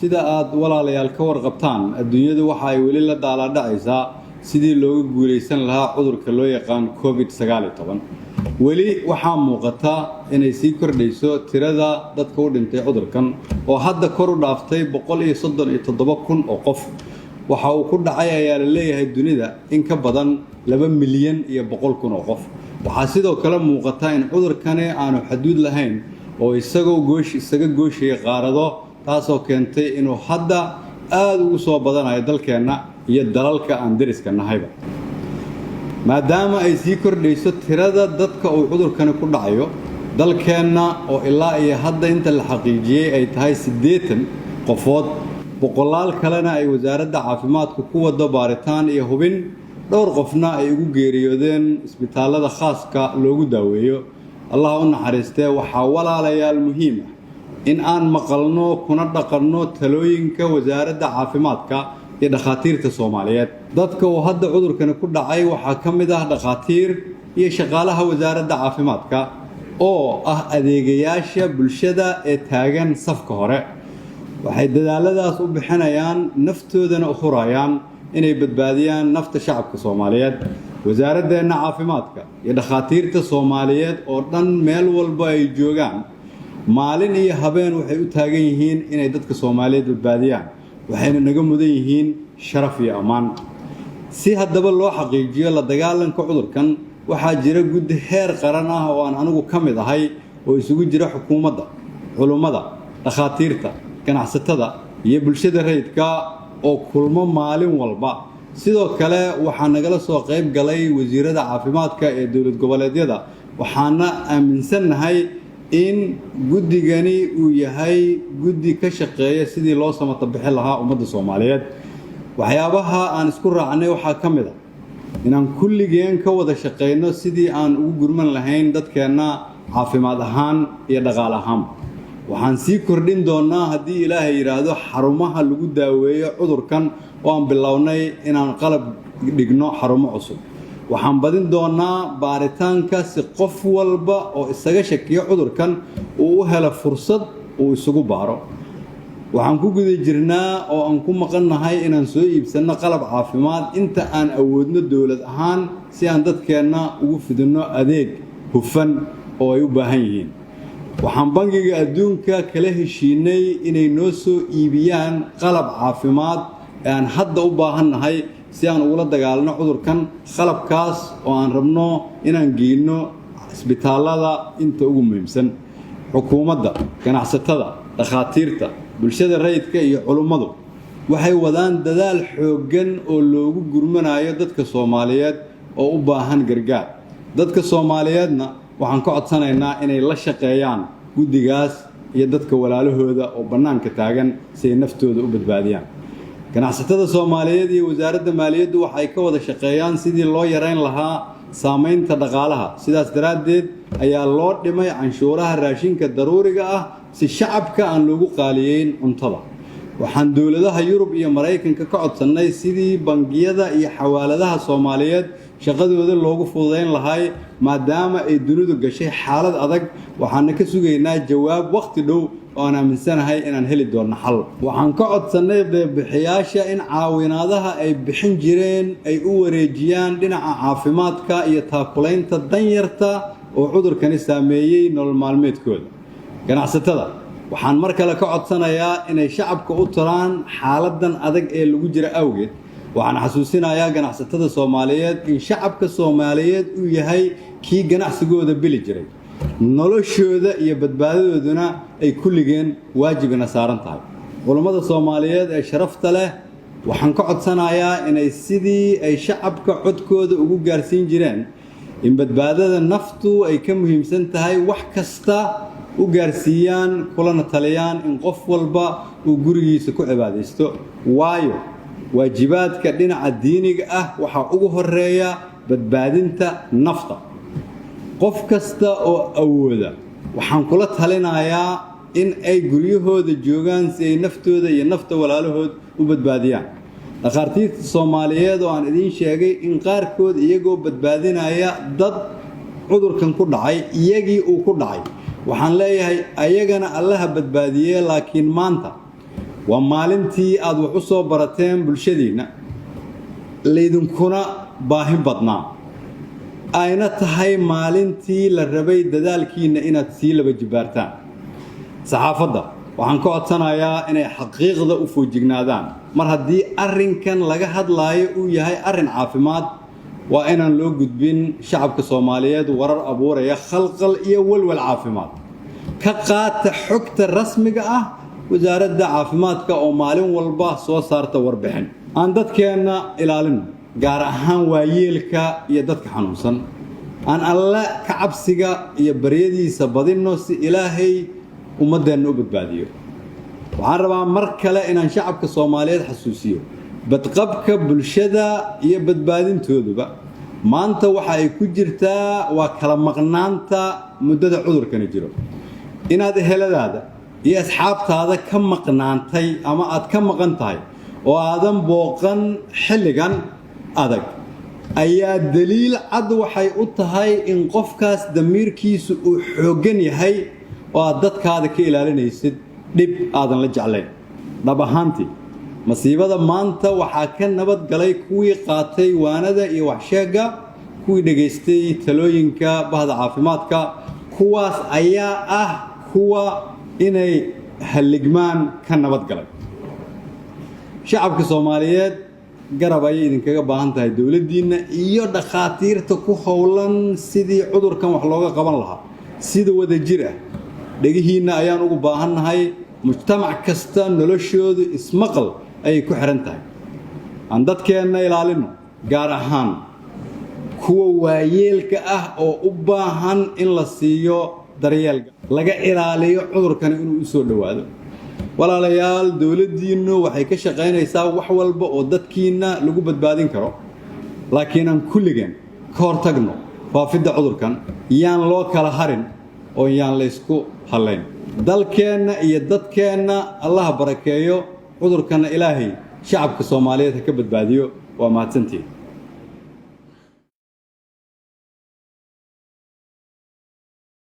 sida aad walaalayaal ka warqabtaan adduunyadu waxa ay weli la daaladhacaysaa sidii looga guuleysan lahaa cudurka loo yaqaan COVID-19 weli waxaa muuqata inay sii kordhayso tirada dadka u dhintay cudurkan oo hadda kor u dhaaftay 137,000 oo qof waxa uu ku dhacay ayaa la leeyahay dunida in ka badan 2,100,000 oo qof waxaa sidoo kale muuqata in cudurkani aanu xaduud lahayn oo isaga gooshaya qaarado taasoo keentay inuu hadda aad ugu soo badanayo dalkeenna iyo dalalka aan deriska nahayba maadaama ay sii kordhayso tirada dadka uu cudurkani ku dhacayo dalkeenna oo ilaa iyo hadda inta la xaqiijiyey ay tahay 80 qofood boqolaal kalena ay wasaaradda caafimaadku ku wado baaritaan iyo hubin dhowr qofna ay ugu geeriyoodeen isbitaalada khaaska loogu daaweeyo allah u naxariistee waxaa walaalayaal muhiim ah in aan maqalno kuna dhaqanno talooyinka wasaaradda caafimaadka iyo dhakhaatiirta Soomaaliyeed dadka oo hadda cudurkani ku dhacay waxaa ka mid ah dhakhaatiir iyo shaqaalaha wasaaradda caafimaadka oo ah adeegayaasha bulshada ee taagan safka hore waxay dadaaladaas u bixinayaan naftoodana u hurayaan inay badbaadiyaan nafta shacabka Soomaaliyeed wasaaraddeena caafimaadka iyo dhakhaatiirta Soomaaliyeed oo dhan meel walba ay joogaan maalin iyo habeen waxay u taagan yihiin inay dadka Soomaaliyeed badbaadiyaan waxayna naga mudan yihiin sharaf iyo ammaan si haddaba loo xaqiijiyo la dagaalanka cudurkan waxaa jira guddi heer qaran ah oo aan anigu ka mid ahay oo isugu jira xukuumadda culimada dhakhaatiirta ganacsatada iyo bulshada rayidka oo kulmo maalin walba sidoo kale waxaa nagala soo qayb galay wasiirada caafimaadka ee dowlad goboleedyada waxaana aaminsanahay in guddigani uu yahay guddi ka shaqeeya sidii loo samata bixin lahaa ummadda Soomaaliyeed waxyaabaha aan isku raacnay waxaa ka mid ah inaan kulligeen ka wada shaqeyno sidii aan ugu gurman lahayn dadkeena caafimaad ahaan iyo dhaqaale ahaan waxaan sii kordhin doonaa haddii Ilaahay yiraahdo xarumaha lagu daaweeyo cudurkan oo aan bilownay inaan qalab dhigno xarumo cusub waxaan badin doonaa baaritaanka si qof walba oo isaga shakiyo cudurkan uu u helo fursad uu isugu baaro waxaan ku guda jirnaa oo aan ku maqannahay inaan soo iibsano qalab caafimaad inta aan awoodno dawlad ahaan si aan dadkeena ugu fidino adeeg hufan oo ay u baahan yihiin waxaan bangiga adduunka kala heshiinay inay noo soo iibiyaan qalab caafimaad ee aan hadda u baahannahay si aan ula dagaalno cudurkan qalabkaas oo aan rabno inaan geeyno isbitaalada inta ugu muhiimsan xukuumadda ganacsatada dhakhaatiirta bulshada rayidka iyo culimadu waxay wadaan dadaal xooggan oo loogu gurmanayo dadka Soomaaliyeed oo u baahan gargaar dadka Soomaaliyeedna waxaan ka codsanaynaa inay la shaqeeyaan guddigaas iyo dadka walaalahooda oo banaanka taagan si ay naftooda u badbaadiyaan ganacsatada Soomaaliyeed iyo wasaaradda maaliyadda waxay ka wada shaqeeyaan sidii loo yareyn lahaa saameynta dhaqaalaha sidaas daraadeed ayaa loo dhimay canshuuraha raashinka daruuriga ah si shacabka aan loogu qaaliyeyn cuntada waxaan dawladaha Yurub iyo Mareykanka ka codsanay sidii bangiyada iyo xawaaladaha Soomaaliyeed shaqadooda loogu fududeyn lahaa maadaama ay dunidu gashay xaalad adag waxaan ka sugaynaa jawaab waqti dhow oo aan aaminsanahay inaan heli doono xal waxaan ka codsanay bixiyaasha in caawinaadaha ay bixin jireen ay u wareejiyaan dhinaca caafimaadka iyo taakulaynta danyarta oo cudurkani saameeyay nolol maalmeedkooda ganacsatada waxaan mar kale ka codsanayaa inay shacabka u tiraan xaaladan adag ee lagu jira awgeed waxaan xasuusinayaa ganacsatada Soomaaliyeed in shacabka Soomaaliyeed uu yahay kii ganacsigooda bili jiray noloshooda iyo badbaadadooduna ay kulligeen waajibina saaran tahay culimada Soomaaliyeed ee sharafta leh waxaan ka codsanayaa inay sidii ay shacabka codkooda ugu gaarsiin jireen in badbaadada naftu ay ka muhiimsan tahay wax kasta u gaarsiiyaan kulana taliyaan in qof walba uu gurigiisa ku cibaadeysto waayo waajibaadka dhinaca diiniga ah waxa ugu horeeya badbaadinta nafta qof kasta oo awooda waxaan kula talinayaa in ay guryahooda joogaan si ay naftooda iyo nafta walaalahood u badbaadiyaan dhakhaatiirta Soomaaliyeed oo aan idin sheegay in qaarkood iyagoo badbaadinaya dad cudurkan ku dhacay iyagii uu ku dhacay waxaan leeyahay ayagana allaha badbaadiyay laakiin maanta waa maalintii aad wax u soo barateen bulshadiinna laydinkuna baahi badnaa ayna tahay maalintii la rabay dadaalkiinna inaad sii laba jibaartaan saxaafadda waxaan ka codsanayaa inay xaqiiqda u foojignaadaan mar haddii arrinkan laga hadlaayo uu yahay arrin caafimaad waa inaan loo gudbin shacabka Soomaaliyeed warar abuuraya khalqal iyo walwal caafimaad ka qaata xogta rasmiga ah wasaaradda caafimaadka oo maalin walba soo saarta warbixin aan dadkeena ilaalin gaar ahaan waayeelka iyo dadka xanuunsan aan alla ka cabsiga iyo baryadiisa badino si ilaahay ummadeenna u badbaadiyo waxaan rabaa mar kale inaan shacabka Soomaaliyeed xasuusiyo badqabka bulshada iyo badbaadintooduba maanta waxa ay ku jirtaa waa kala maqnaanta muddada cudurkani jiro inaad heladaada iyo asxaabtaada ka maqnaantay ama aad ka maqan tahay oo aadan booqan xilligan adag ayaa daliil cad waxay u tahay in qofkaas damiirkiisu uu xooggan yahay oo aad dadkaada ka ilaalinaysid dhib aadan la jeclayn dhab ahaantii masiibada maanta waxaa ka nabad galay kuwii qaatay waanada iyo waxsheegga kuwii dhageystay talooyinka bahda caafimaadka kuwaas ayaa ah kuwa inay haligmaan ka nabad galay shacabka Soomaaliyeed garab ay idinkaga baahan tahay dawladdiina iyo dhaqaatiirta ku howlan sidii cudurkan wax looga qaban lahaa sida wada jir ah dhagihiina ayaan ugu baahannahay mujtamac kasta noloshoodu ismaqal ay ku xiran tahay aan dadkeena ilaalino gaar ahaan kuwa waayeelka ah oo u baahan in la siiyo daryeel laga ilaaliyo cudurkan inuu u soo dhawaado walaalayaal dawladdiinu waxay ka shaqaynaysaa wax walba oo dadkiina lagu badbaadin karo laakiin aan kulligan ka hortagno faafidda cudurkan yaan loo kala harin oo yaan la isku halayn dalkeenna iyo dadkeenna Allah barakeeyo cudurkana ilaahay shacabka Soomaaliyeed ka badbaadiyo waa mahadsantiin